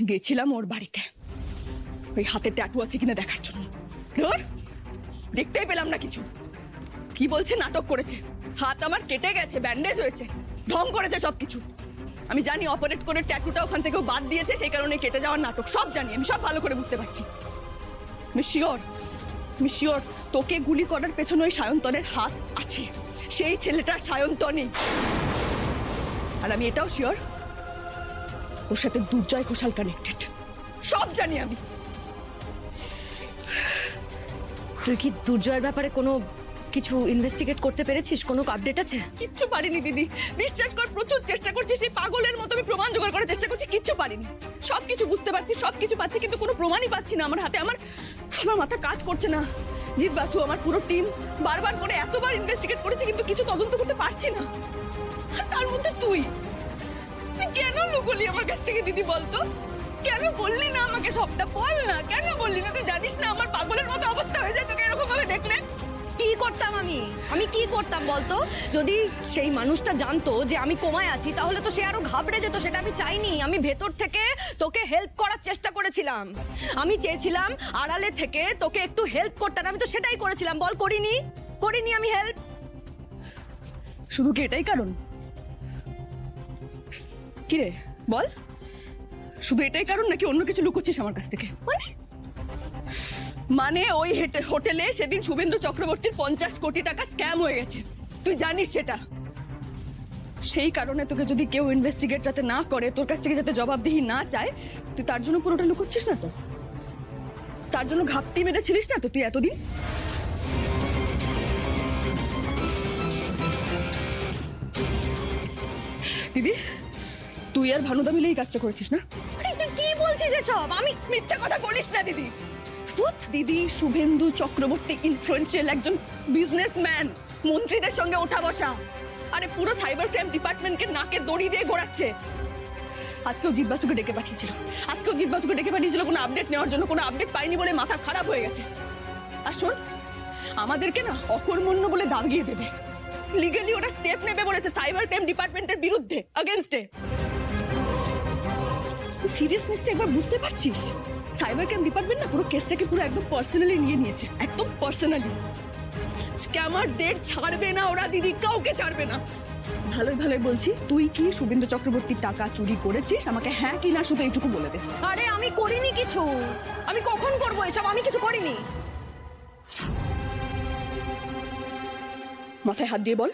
গেছিলাম ওর বাড়িতে ওই হাতে ট্যাটু আছে কিনা দেখার জন্য। ধর, দেখতেই পেলাম না কিছু। কি বলছে নাটক করেছে, হাত আমার কেটে গেছে, ব্যান্ডেজ হয়েছে, ঢং করেছে সবকিছু। আমি জানি অপারেট করে ট্যাটুটা ওখান থেকেও বাদ দিয়েছে, সেই কারণে কেটে যাওয়ার নাটক। সব জানি, আমি সব ভালো করে বুঝতে পারছি। আমি শিওর তোকে গুলি করার পেছনে ওই সায়ন্তনের হাত আছে। সেই ছেলেটা সায়ন্তনই। আর আমি এটাও শিওর ওর সাথে দুর্জয় ঘোষাল কানেক্টেড। সব জানি আমি। তুই কি দুর্জয়ের ব্যাপারে কোনো কিছু ইনভেস্টিগেট করতে পেরেছিস? কোনো আপডেট আছে? কিচ্ছু পারিনি দিদি, বিশ্বাস কর। প্রচুর চেষ্টা করছি, সেই পাগলের মতো আমি প্রমাণ জোগাড় করার চেষ্টা করছি, কিচ্ছু পারিনি। সবকিছু বুঝতে পারছি, সবকিছু পাচ্ছি, কিন্তু কোনো প্রমাণই পাচ্ছি না আমার হাতে। আমার মাথা কাজ করছে না। জিৎ বাসু, আমার পুরো টিম বারবার করে এতবার ইনভেস্টিগেট করেছি, কিন্তু কিছু তদন্ত করতে পারছি না। আর তার মধ্যে তুই কেন লুকোলি আমার কাছ থেকে দিদি? বলতো কেন বললি না আমাকে সবটা? বল না, কেন বললি না? তুই জানিস না আমার পাগলের মতো অবস্থা হয়ে যায় তোকে এরকম ভাবে দেখলে। কি করতাম আমি কি করতাম বলতো? যদি সেই মানুষটা জানতো যে আমি কোমায় আছি, তাহলে তো সে আরো ঘাবড়ে যেত। সেটা আমি চাইনি। আমি ভেতর থেকে তোকে হেল্প করার চেষ্টা করেছিলাম। আমি চেয়েছিলাম আড়ালে থেকে তোকে একটু হেল্প করতে। আমি তো সেটাই করেছিলাম। বল, করিনি আমি হেল্প? শুধু কি এটাই কারণ? কিরে বল, শুধু এটাই কারণ নাকি অন্য কিছু লুকোচ্ছিস আমার কাছ থেকে? মানে ওই হোটেলে সেদিন শুভেন্দু চক্রবর্তীর 50 কোটি টাকা স্ক্যাম হয়ে গেছে, তুই জানিস সেটা। সেই কারণে তোকে যদি কেউ ইনভেস্টিগেট যাতে না করে, তোর কাছ থেকে যাতে জবাবদিহি না চায়, তুই তার জন্য পুরোটা লুকোচ্ছিস না তো? তার জন্য ঘাপটি মেরেছিলিস না তো তুই এতদিন? দিদি, তুই আর ভানুদা মিলে এই কাজটা করেছিস না? তুই কি বলছিস এসব? আমি মিথ্যা কথা বলিস না দিদি। দিদি, শুভেন্দু চক্রবর্তী ইনফ্লুয়েন্সিয়াল একজন বিজনেসম্যান, মন্ত্রীদের সঙ্গে ওঠা বসা। আরে পুরো সাইবার ক্রাইম ডিপার্টমেন্টকে নাকে দড়ি দিয়ে ঘোরাচ্ছে। আজকেও জিৎ বাসুকে ডেকে পাঠিয়েছিল কোনো আপডেট নেওয়ার জন্য। কোনো আপডেট পাইনি বলে মাথা খারাপ হয়ে গেছে। আর শোন, আমাদেরকে না অকর্মণ্য বলে দাগিয়ে দেবে। লিগালি ওরা স্টেপ নেবে বলেছে সাইবার ক্রাইম ডিপার্টমেন্টের বিরুদ্ধে, এগেইনস্টে। সিরিয়াসনেসটা একবার বুঝতে পারছিস? সাইবার ক্রাইম ডিপার্টমেন্ট না পুরো কেসটাকে পুরো একদম পার্সোনালি নিয়ে নিয়েছে, একদম পার্সোনালি। স্ক্যামারদের ছাড়বে না ওরা দিদি, কাউকে ছাড়বে না। ভালোই বলছি, তুই কি শুভেন্দু চক্রবর্তীর টাকা চুরি করেছিস? আমাকে হ্যাঁ কি না শুধু এইটুকু বলে দে। আরে আমি করিনি কিছু। আমি কখন করবো এসব? আমি কিছু করিনি। মাথায় হাত দিয়ে বল,